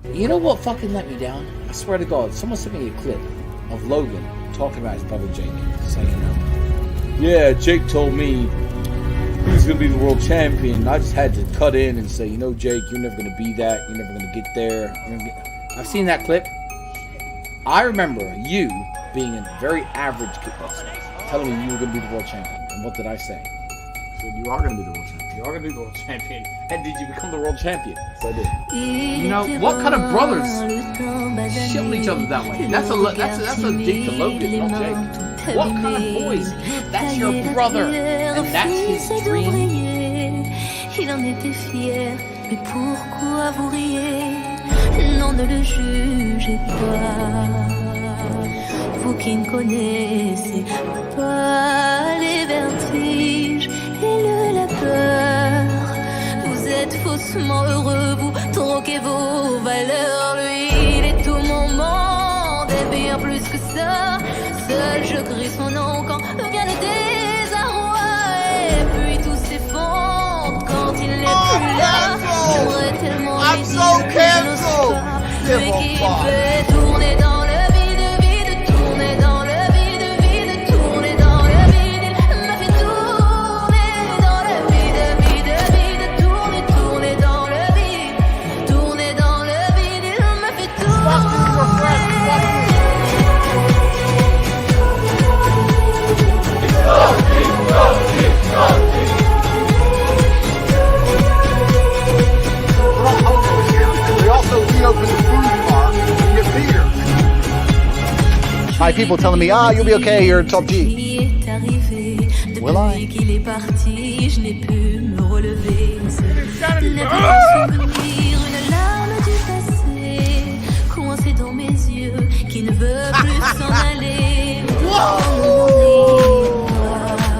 You know what fucking let me down? I swear to God, someone sent me a clip of Logan talking about his brother Jake. Saying, yeah, Jake told me he was going to be the world champion. I just had to cut in and say, Jake, you're never going to be that. You're never going to get there. I've seen that clip. I remember you being a very average kickboxer, telling me you were going to be the world champion. And what did I say? I said, you are going to be the world champion. You are going to be the world champion. And did you become the world champion? Yes, I did. What kind of brothers shield each other that way? That's a dig to Logan, not Jake. What kind of boys? That's your brother, and that's his dream. Il en était fier, mais pourquoi vous riez? Non, ne le jugez pas. Vous qui ne connaissez pas les vertiges et la peur. Vous êtes faussement heureux, vous troquez vos valeurs. Lui, il est tout mon monde, et bien plus que ça. Seul je crie son nom quand vient le désarroi. Et puis tout s'effondre quand il n'est plus là. J'aurais tellement I'm so canceled. Lui qui fait tourner dans le vide, tourner dans le vide, tourner dans le vide. Il m'a fait tourner dans le vide, tourner dans le vide, tourner dans le vide. Il m'a fait tourner. We also reopened the food bar and get beer. My people telling me, you'll be okay, you're top G. Will I? Qu'il est parti, je n'ai pu me relever. Une larme du passé, coincée dans mes yeux, qui ne veut plus s'en aller.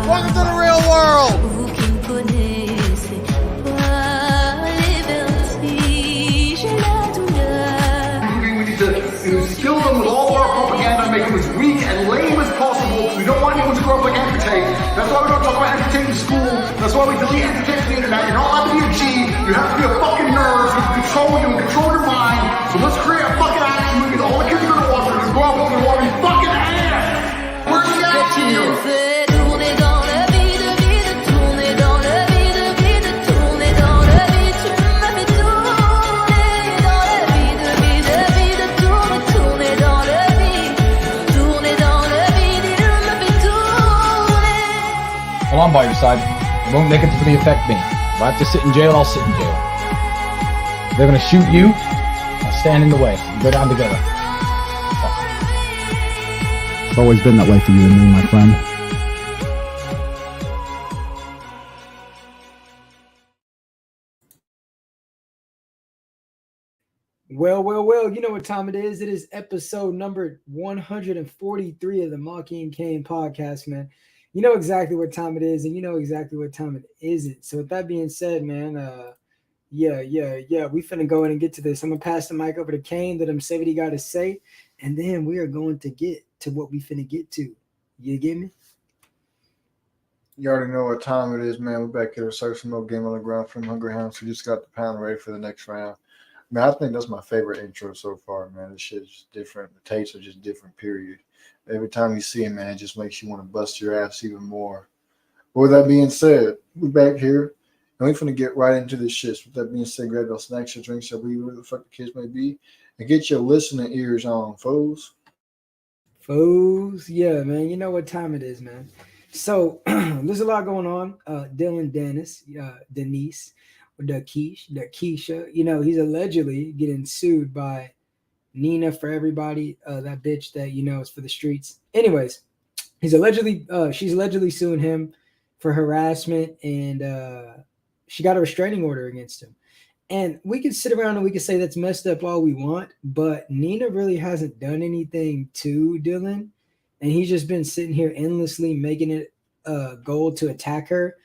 Welcome to the real world. Vous qui ne connaissez pas les vertiges et la douleur. We need to kill them with all of our propaganda and make them as weak and lame as possible. We don't want anyone to grow up like amputate. That's why we don't talk about amputating in school. That's why we delete amputate from the internet. You're not allowed to be a G. You have to be a fucking nerd. You can control you and control your mind. So let's create a fucking action movie that all the kids are going to watch. They're going to grow up and they want to be fucking ass. Where's the action here? Tourner dans le vide, tourner dans le vide, tourner dans le vide. Tu m'as fait tourner dans le vide, tourner dans le vide, tourner dans le vide. Il m'a fait tourner. Well, I'm by your side. It won't negatively affect me. If I have to sit in jail, I'll sit in jail. If they're gonna shoot you, I'll stand in the way. We'll go down together. It's always been that way for you and me, my friend. Well, you know what time it is. It is episode number 143 of the Maki and Kane podcast, man. You know exactly what time it is, and you know exactly what time it isn't. So with that being said, man, we finna go in and get to this. I'm gonna pass the mic over to Kane, let him say what he got to say, and then we are going to get to what we finna get to. You get me? You already know what time it is, man. We're back here to search some more game on the ground from Hungry Hounds. We just got the pound ready for the next round. Man, I think that's my favorite intro so far, man. This shit's just different. The takes are just different, period. Every time you see him, man, it just makes you want to bust your ass even more. But with that being said, we're back here, and we're going to get right into this shit. So with that being said, grab your snacks, your drinks, your weed, whatever the fuck the kids may be, and get your listening ears on, foes. Foes, yeah, man. You know what time it is, man. So there's a lot going on. Dilon, Danis, Danis, the Keisha. You know, he's allegedly getting sued by Nina for everybody. That bitch that is for the streets. Anyways, she's allegedly suing him for harassment, and she got a restraining order against him. And we can sit around and we can say that's messed up all we want, but Nina really hasn't done anything to Dilon, and he's just been sitting here endlessly making it a goal to attack her,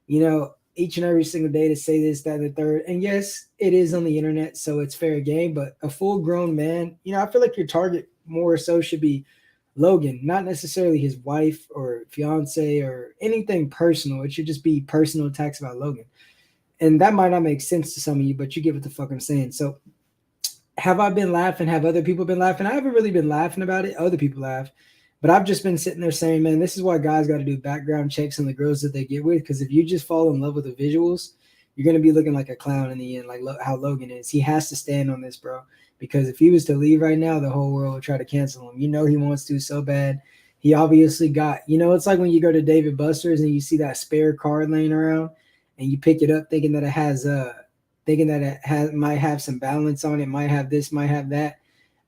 each and every single day to say this, that, and the third. And yes, it is on the internet, so it's fair game, but a full-grown man, I feel like your target more so should be Logan, not necessarily his wife or fiance or anything personal. It should just be personal attacks about Logan. And that might not make sense to some of you, but you get what the fuck I'm saying. So have I been laughing? Have other people been laughing? I haven't really been laughing about it. Other people laugh. But I've just been sitting there saying, man, this is why guys got to do background checks on the girls that they get with. Because if you just fall in love with the visuals, you're going to be looking like a clown in the end, like how Logan is. He has to stand on this, bro. Because if he was to leave right now, the whole world would try to cancel him. You know he wants to so bad. He obviously got, it's like when you go to David Buster's and you see that spare card laying around and you pick it up thinking that it might have some balance on it, might have this, might have that.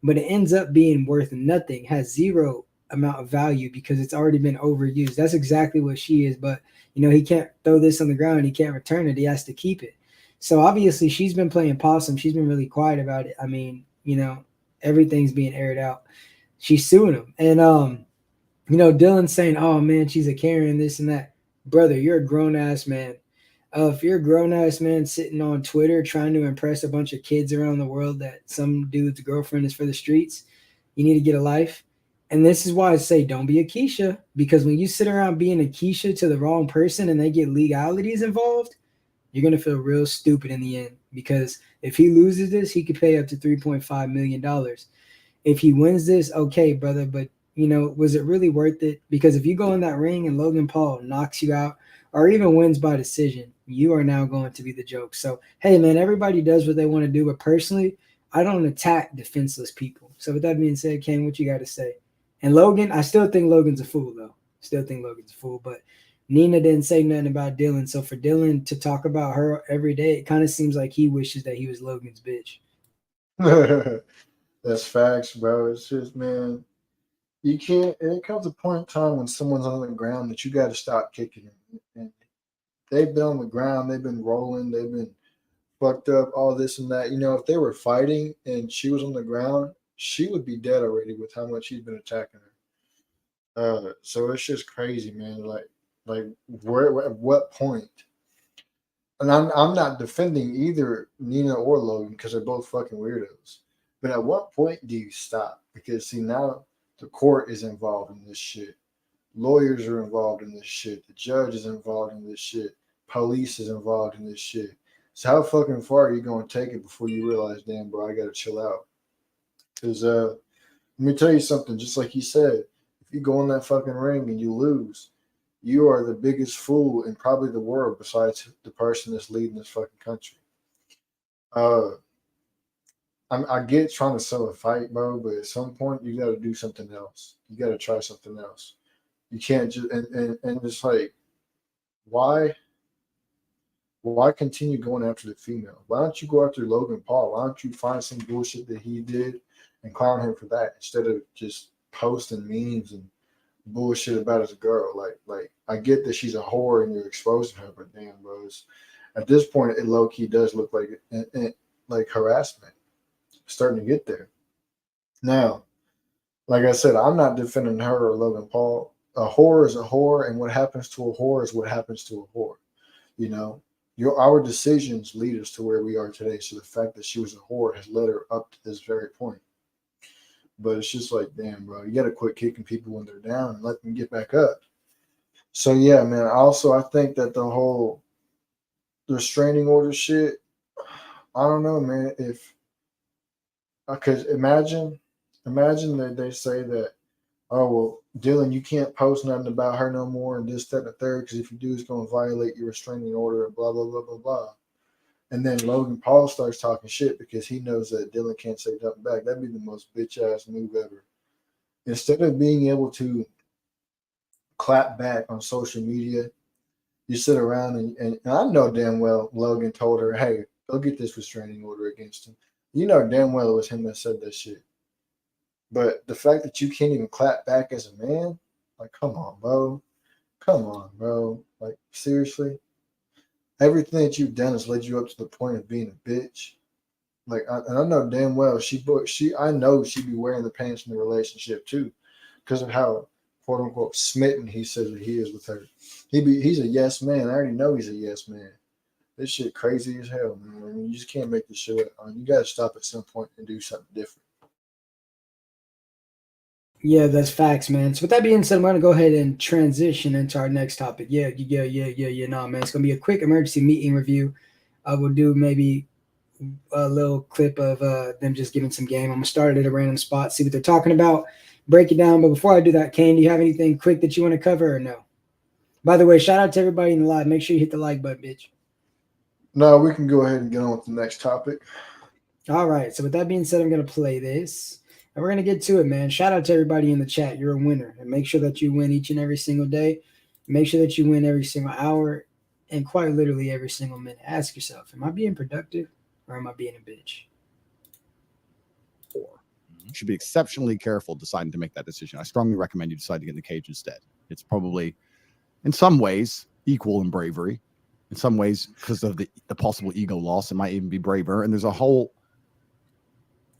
But it ends up being worth nothing, has zero amount of value because it's already been overused. That's exactly what she is. But, he can't throw this on the ground. He can't return it. He has to keep it. So obviously she's been playing possum. She's been really quiet about it. I mean, everything's being aired out. She's suing him. And, Dilon's saying, oh, man, she's a Karen, this and that. Brother, you're a grown-ass man. If you're a grown-ass man sitting on Twitter trying to impress a bunch of kids around the world that some dude's girlfriend is for the streets, you need to get a life. And this is why I say don't be a Keisha, because when you sit around being a Keisha to the wrong person and they get legalities involved, you're going to feel real stupid in the end, because if he loses this, he could pay up to $3.5 million. If he wins this, okay, brother, but, was it really worth it? Because if you go in that ring and Logan Paul knocks you out or even wins by decision, you are now going to be the joke. So, hey, man, everybody does what they want to do, but personally, I don't attack defenseless people. So with that being said, Ken, what you got to say? And Logan, I still think Logan's a fool, though. But Nina didn't say nothing about Dilon. So for Dilon to talk about her every day, it kind of seems like he wishes that he was Logan's bitch. That's facts, bro. It's just, man, you can't. It comes a point in time when someone's on the ground that you got to stop kicking them. And they've been on the ground, they've been rolling, they've been fucked up, all this and that. If they were fighting and she was on the ground, she would be dead already with how much he's been attacking her. So it's just crazy, man. Like where at what point? And I'm not defending either Nina or Logan because they're both fucking weirdos. But at what point do you stop? Because see, now the court is involved in this shit. Lawyers are involved in this shit. The judge is involved in this shit. Police is involved in this shit. So how fucking far are you going to take it before you realize, damn, bro, I got to chill out? Because let me tell you something, just like he said, if you go in that fucking ring and you lose, you are the biggest fool in probably the world besides the person that's leading this fucking country. I get trying to sell a fight, bro, but at some point you got to do something else. You got to try something else. You can't just, and it's like, why continue going after the female? Why don't you go after Logan Paul? Why don't you find some bullshit that he did and clown him for that instead of just posting memes and bullshit about his girl? Like I get that she's a whore and you're exposing her, but damn, bro, at this point it low key does look like harassment. It's starting to get there. Now, like I said, I'm not defending her or Logan Paul. A whore is a whore, and what happens to a whore is what happens to a whore. Our decisions lead us to where we are today. So the fact that she was a whore has led her up to this very point. But it's just like, damn, bro, you got to quit kicking people when they're down and let them get back up. So, yeah, man, I think that the whole restraining order shit, I don't know, man, because imagine that they say that, oh, well, Dilon, you can't post nothing about her no more and this, that, and the third, because if you do, it's going to violate your restraining order and blah, blah, blah, blah, blah. And then Logan Paul starts talking shit because he knows that Dilon can't say nothing back. That'd be the most bitch-ass move ever. Instead of being able to clap back on social media, you sit around and I know damn well Logan told her, hey, go get this restraining order against him. You know damn well it was him that said that shit. But the fact that you can't even clap back as a man, like, come on, bro. Come on, bro. Like, seriously? Everything that you've done has led you up to the point of being a bitch. Like, and I know damn well I know she'd be wearing the pants in the relationship too, because of how quote unquote smitten he says that he is with her. He's a yes man. I already know he's a yes man. This shit crazy as hell, man. I mean, you just can't make this shit up. You gotta stop at some point and do something different. Yeah, that's facts, man. So with that being said, I'm gonna go ahead and transition into our next topic. Yeah. Nah, man, it's gonna be a quick emergency meeting review. I will do maybe a little clip of them just giving some game. I'm gonna start it at a random spot, see what they're talking about, break it down. But before I do that, Kane, do you have anything quick that you want to cover or no? By the way, shout out to everybody in the live. Make sure you hit the like button, bitch. No, we can go ahead and get on with the next topic. All right. So with that being said, I'm gonna play this. And we're going to get to it, man. Shout out to everybody in the chat. You're a winner. And make sure that you win each and every single day. Make sure that you win every single hour and quite literally every single minute. Ask yourself, am I being productive or am I being a bitch? You should be exceptionally careful deciding to make that decision. I strongly recommend you decide to get in the cage instead. It's probably, in some ways, equal in bravery. In some ways, because of the possible ego loss, it might even be braver. And there's a whole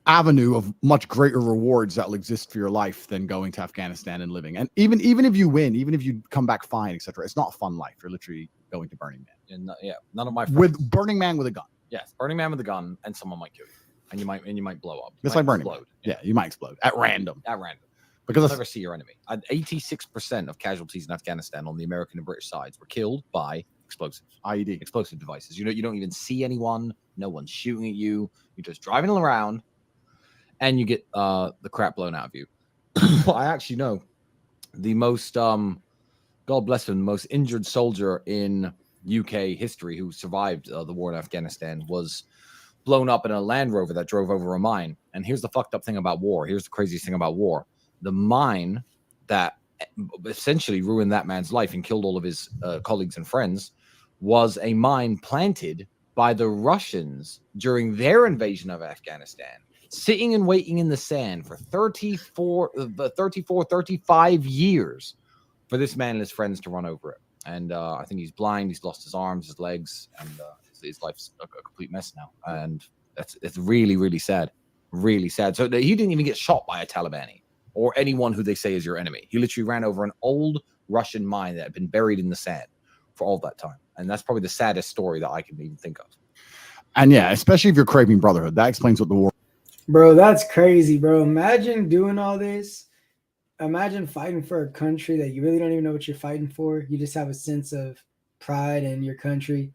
avenue of much greater rewards that will exist for your life than going to Afghanistan and living. And even if you win, even if you come back fine, etc., it's not a fun life. You're literally going to Burning Man. And none of my friends. With Burning Man with a gun. Yes, Burning Man with a gun, and someone might kill you, and you might blow up. It's like Burning Man. Yeah, you might explode at random. Because you'll never see your enemy. 86% of casualties in Afghanistan on the American and British sides were killed by explosives, IED, explosive devices. You don't even see anyone. No one's shooting at you. You're just driving around. And you get the crap blown out of you. I actually know the most, God bless him, the most injured soldier in UK history who survived the war in Afghanistan was blown up in a Land Rover that drove over a mine. And here's the fucked up thing about war. Here's the craziest thing about war. The mine that essentially ruined that man's life and killed all of his colleagues and friends was a mine planted by the Russians during their invasion of Afghanistan. Sitting and waiting in the sand for 35 years for this man and his friends to run over it. And I think he's blind. He's lost his arms, his legs, and his life's a complete mess now. And it's really, really sad. Really sad. So he didn't even get shot by a Talibani or anyone who they say is your enemy. He literally ran over an old Russian mine that had been buried in the sand for all that time. And that's probably the saddest story that I can even think of. And yeah, especially if you're craving brotherhood, that explains what the war. Bro, that's crazy, bro. Imagine doing all this. Imagine fighting for a country that you really don't even know what you're fighting for. You just have a sense of pride in your country.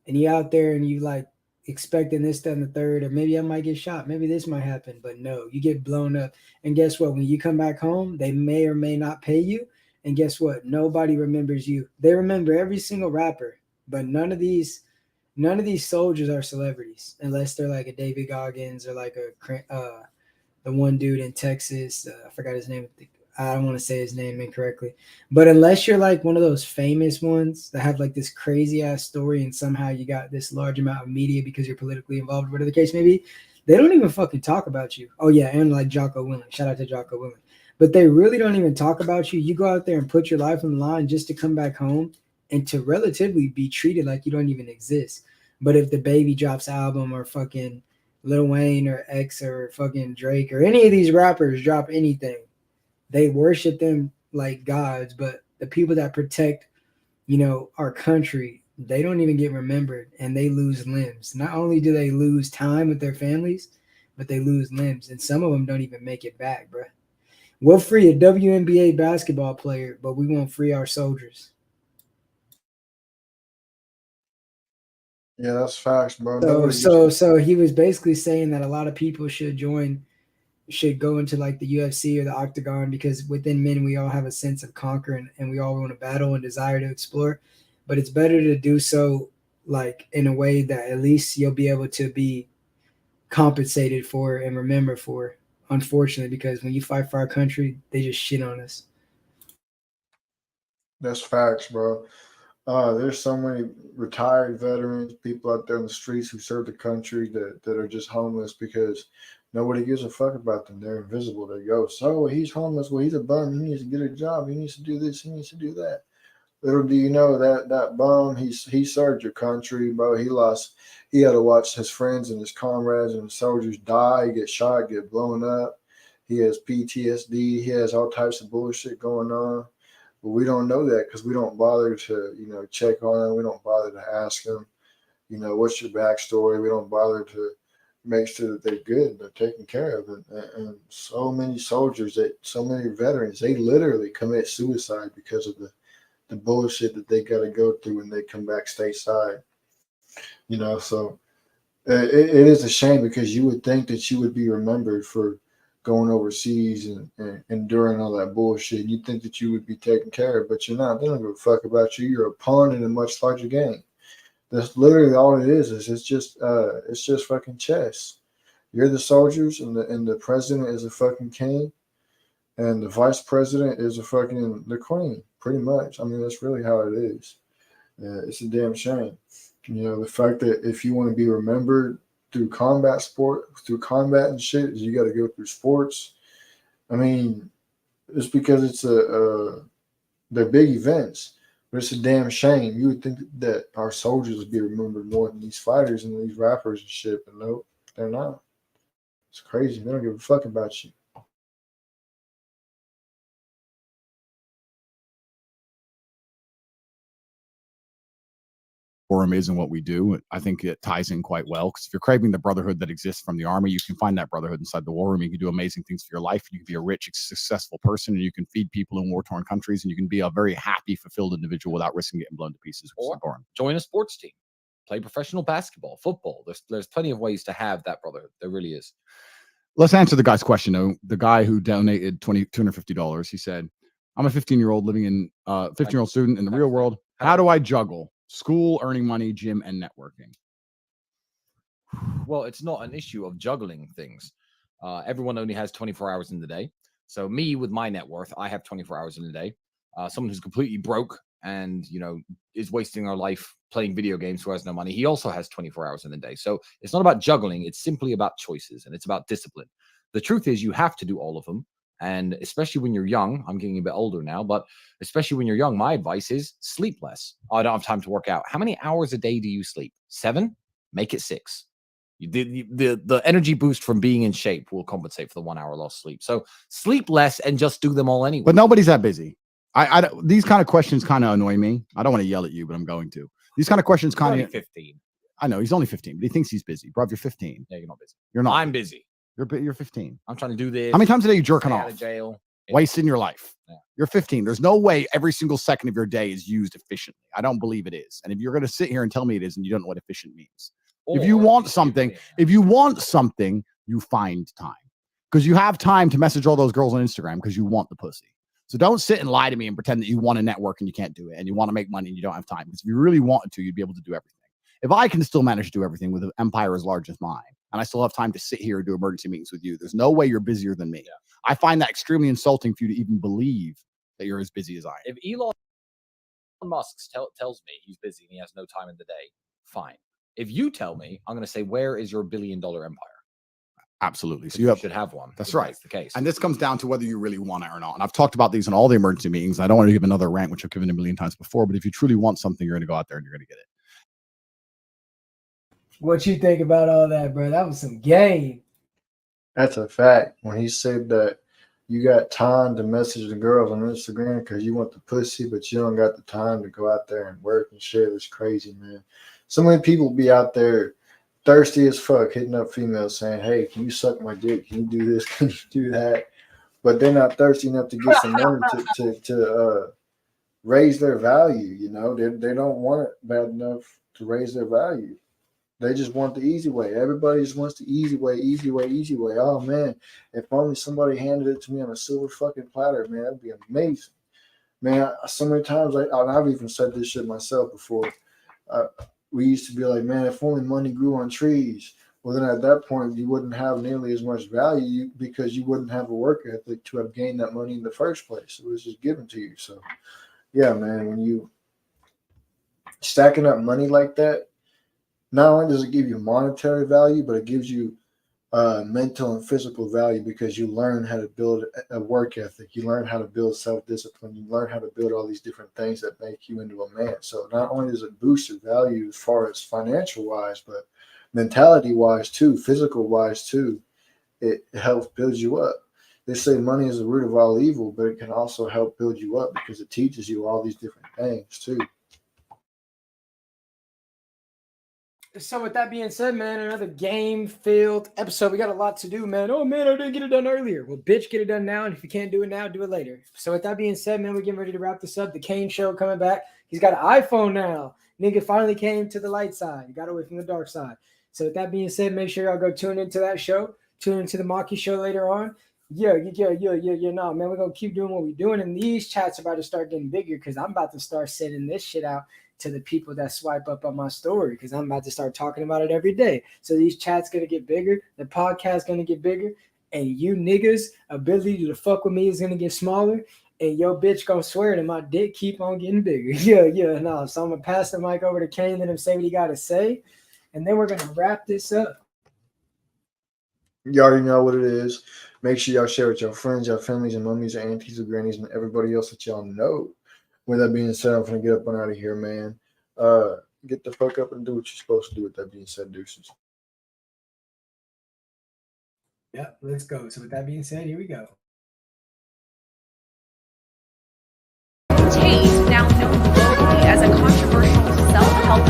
And you out there and you like expecting this, that, and the third, or maybe I might get shot. Maybe this might happen. But no, you get blown up. And guess what? When you come back home, they may or may not pay you. And guess what? Nobody remembers you. They remember every single rapper. But none of these soldiers are celebrities unless they're like a David Goggins or like the one dude in Texas. I forgot his name. I don't want to say his name incorrectly. But unless you're like one of those famous ones that have like this crazy ass story and somehow you got this large amount of media because you're politically involved, whatever the case may be, they don't even fucking talk about you. Oh yeah, and like Jocko Willink. Shout out to Jocko Willink. But they really don't even talk about you. You go out there and put your life on the line just to come back home and to relatively be treated like you don't even exist. But if the Baby drops album or fucking Lil Wayne or X or fucking Drake or any of these rappers drop anything, they worship them like gods. But the people that protect, our country, they don't even get remembered and they lose limbs. Not only do they lose time with their families, but they lose limbs. And some of them don't even make it back, bro. We'll free a WNBA basketball player, but we won't free our soldiers. Yeah, that's facts, bro. So he was basically saying that a lot of people should go into like the UFC or the Octagon because within men we all have a sense of conquer and we all want to battle and desire to explore. But it's better to do so like in a way that at least you'll be able to be compensated for and remember for. Unfortunately, because when you fight for our country, they just shit on us. That's facts, bro. There's so many retired veterans, people out there in the streets who serve the country that are just homeless because nobody gives a fuck about them. They're invisible. They go, so he's homeless. Well, he's a bum. He needs to get a job. He needs to do this. He needs to do that. Little do you know that bum, he served your country, bro. He had to watch his friends and his comrades and his soldiers die, get shot, get blown up. He has PTSD. He has all types of bullshit going on. But we don't know that because we don't bother to, check on them. We don't bother to ask them, what's your backstory? We don't bother to make sure that they're good and they're taken care of. And so many soldiers, so many veterans, they literally commit suicide because of the bullshit that they got to go through when they come back stateside. So It is a shame because you would think that you would be remembered for going overseas and enduring all that bullshit. You'd think that you would be taken care of, but you're not. They don't give a fuck about you. You're a pawn in a much larger game. That's literally all it is it's just fucking chess. You're the soldiers, and the president is a fucking king, and the vice president is a fucking the queen. Pretty much. I mean, that's really how it is. It's a damn shame. You know, the fact that if you want to be remembered through combat and shit, you got to go through sports. I mean, it's because they're big events, but it's a damn shame. You would think that our soldiers would be remembered more than these fighters and these rappers and shit, but nope, they're not. It's crazy. They don't give a fuck about you. Forum is and what we do. I think it ties in quite well because if you're craving the brotherhood that exists from the army, you can find that brotherhood inside the war room. You can do amazing things for your life. You can be a rich, successful person, and you can feed people in war-torn countries, and you can be a very happy, fulfilled individual without risking getting blown to pieces. Or join a sports team, play professional basketball, football. There's plenty of ways to have that brotherhood. There really is. Let's answer the guy's question, though. The guy who donated $250, he said, I'm a 15-year-old living in 15-year-old student in the real world. How do I juggle school, earning money, gym, and networking? Well, it's not an issue of juggling things. Everyone only has 24 hours in the day. So me, with my net worth, I have 24 hours in a day. Someone who's completely broke and, is wasting their life playing video games who has no money, he also has 24 hours in the day. So it's not about juggling. It's simply about choices, and it's about discipline. The truth is you have to do all of them. And especially when you're young, I'm getting a bit older now, but especially when you're young, my advice is sleep less. Oh, I don't have time to work out. How many hours a day do you sleep? 7? Make it 6. The energy boost from being in shape will compensate for the 1 hour lost sleep. So sleep less and just do them all anyway. But nobody's that busy. These kind of questions kind of annoy me. I don't want to yell at you, but I'm going to. These kind of questions kind of 15. I know he's only 15, but he thinks he's busy. Bro, if you're 15. Yeah, you're not busy. You're not. I'm busy. You're 15. I'm trying to do this. How many times a day are you jerking Stay off? out of jail. Wasting your life. Yeah. You're 15. There's no way every single second of your day is used efficiently. I don't believe it is. And if you're going to sit here and tell me it is, and you don't know what efficient means. If you want something, you find time. Because you have time to message all those girls on Instagram because you want the pussy. So don't sit and lie to me and pretend that you want to network and you can't do it, and you want to make money and you don't have time. Because if you really wanted to, you'd be able to do everything. If I can still manage to do everything with an empire as large as mine, and I still have time to sit here and do emergency meetings with you, there's no way you're busier than me. Yeah. I find that extremely insulting for you to even believe that you're as busy as I am. If Elon Musk tells me he's busy and he has no time in the day, fine. If you tell me, I'm going to say, where is your $1 billion empire? Absolutely. So you should have one. That's right. That's the case. And this comes down to whether you really want it or not. And I've talked about these in all the emergency meetings. I don't want to give another rant, which I've given a million times before, but if you truly want something, you're going to go out there and you're going to get it. What you think about all that, bro? That was some game. That's a fact. When he said that you got time to message the girls on Instagram because you want the pussy, but you don't got the time to go out there and work and shit, it's crazy, man. So many people be out there thirsty as fuck, hitting up females saying, hey, can you suck my dick? Can you do this? Can you do that? But they're not thirsty enough to get some money to raise their value. They don't want it bad enough to raise their value. They just want the easy way. Everybody just wants the easy way, easy way, easy way. Oh, man, if only somebody handed it to me on a silver fucking platter, man, that'd be amazing. Man, so many times, I've even said this shit myself before. We used to be like, man, if only money grew on trees. Well, then at that point, you wouldn't have nearly as much value because you wouldn't have a work ethic to have gained that money in the first place. It was just given to you. So, yeah, man, when you stacking up money like that, not only does it give you monetary value, but it gives you mental and physical value because you learn how to build a work ethic. You learn how to build self-discipline. You learn how to build all these different things that make you into a man. So not only does it boost your value as far as financial-wise, but mentality-wise too, physical-wise too, it helps build you up. They say money is the root of all evil, but it can also help build you up because it teaches you all these different things too. So with that being said, man, another game-filled episode. We got a lot to do, man. Oh, man, I didn't get it done earlier. Well, bitch, get it done now. And if you can't do it now, do it later. So with that being said, man, we're getting ready to wrap this up. The Kane Show coming back. He's got an iPhone now. Nigga finally came to the light side. He got away from the dark side. So with that being said, make sure y'all go tune into that show. Tune into the Maki show later on. Yeah. No, man, we're going to keep doing what we're doing. And these chats are about to start getting bigger because I'm about to start sending this shit out to the people that swipe up on my story because I'm about to start talking about it every day. So these chats going to get bigger. The podcast going to get bigger. And you niggas' ability to fuck with me is going to get smaller. And your bitch going to swear that my dick keep on getting bigger. No. So I'm going to pass the mic over to Kane, let him say what he got to say. And then we're going to wrap this up. You already know what it is. Make sure y'all share with your friends, your families, and mummies, and aunties, and grannies, and everybody else that y'all know. With that being said, I'm going to get up and out of here, man. Get the fuck up and do what you're supposed to do. With that being said, deuces. Yeah, let's go. So with that being said, here we go. Taste, now known globally as a controversial self-help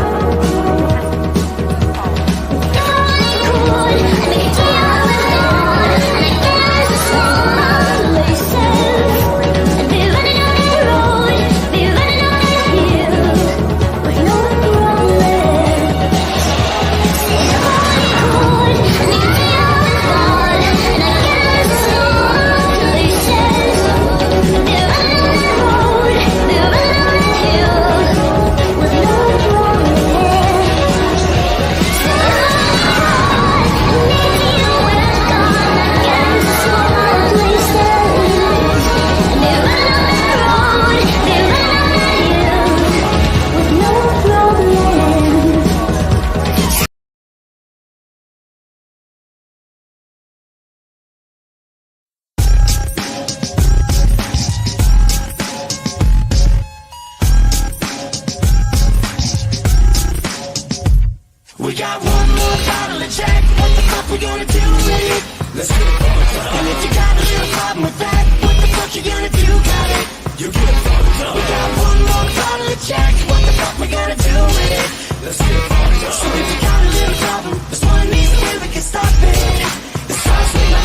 We got one more bottle of Jack. What the fuck we gonna do with it? Let's get it fucked up. And if you got a little problem with that, what the fuck you gonna do about it? You get it fucked up. We got one more bottle of Jack. What the fuck we gonna do with it? Let's get it fucked up. So if you got a little problem, there's one easy way we can stop it.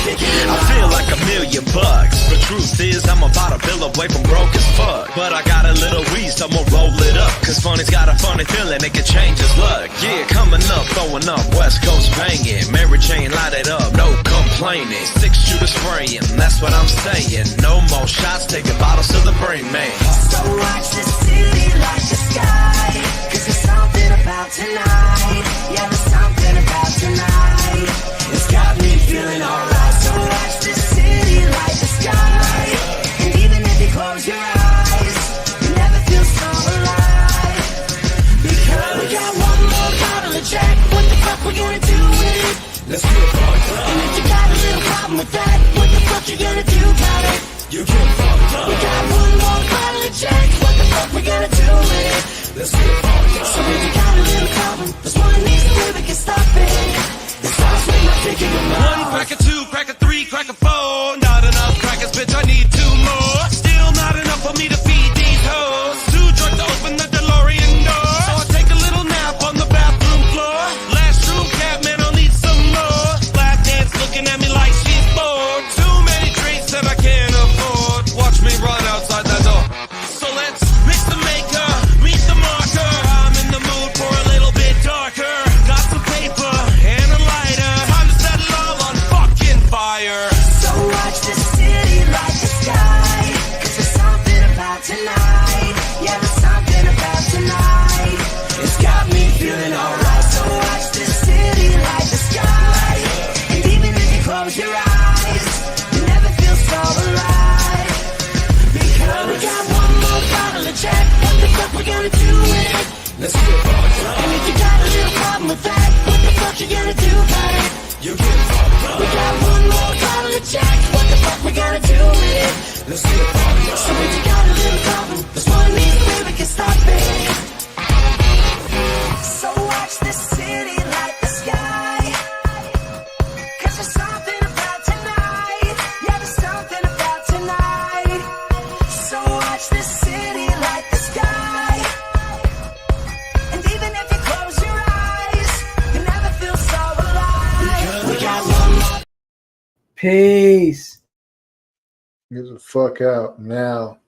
I feel like $1,000,000, but truth is I'm about a bill away from broke as fuck. But I got a little weed, so I'ma roll it up, cause Funny's got a funny feeling it can change his luck. Yeah, coming up, throwing up, West Coast banging, Mary Jane light it up, no complaining, 6-shooter spraying, that's what I'm saying. No more shots, taking bottles to the brain, man. So watch the city like the sky, cause there's something about tonight. Yeah, there's something about tonight. It's got me feeling alright. So watch the city like the sky, and even if you close your eyes, you never feel so alive. Because we got one more bottle of Jack. What the fuck we gonna do with it? Let's get it fucked up. And if you got a little problem with that, what the fuck you gonna do about it? You get fucked up. We got one more bottle of Jack. What the fuck we gonna do with it? Let's get it fucked up. So if you got a little problem, there's one easy way we can stop it. One cracker, two cracker, three cracker, four. Not enough crackers, bitch, I need 2 more. Still not enough for me to feed these hoes. Too drunk to open the DeLorean door. So I take a little nap on the bathroom floor. Last room cat, man, I'll need some more. Lap dance looking at me like she's bored. Too many drinks that I can't afford. Watch me run outside that door. So let's mix the maker, meet the marker. I'm in the mood for a little bit darker. Got some paper and a lighter. Time to set it all on fucking fire. So watch the city like the sky, cause there's something about tonight. Yeah, there's something about tonight. It's got me feeling alright. So watch the city like the sky, and even if you close your eyes, you never feel so alive. Because we got one more bottle of Jack. What the fuck we gonna do with it? Let's get fucked up. And if you got a little problem with that, what the fuck you gonna do about it? You get fucked up. We got one more bottle of Jack. What the fuck we gonna do with it? Let's get fucked up. So if you got a little problem, there's one easy way we can stop it. So watch the city like the sky, cause there's something about tonight. Yeah, there's something about tonight. So watch the city like the sky, and even if you close your eyes, you never feel so alive. We got one more. Peace. Get the fuck out now.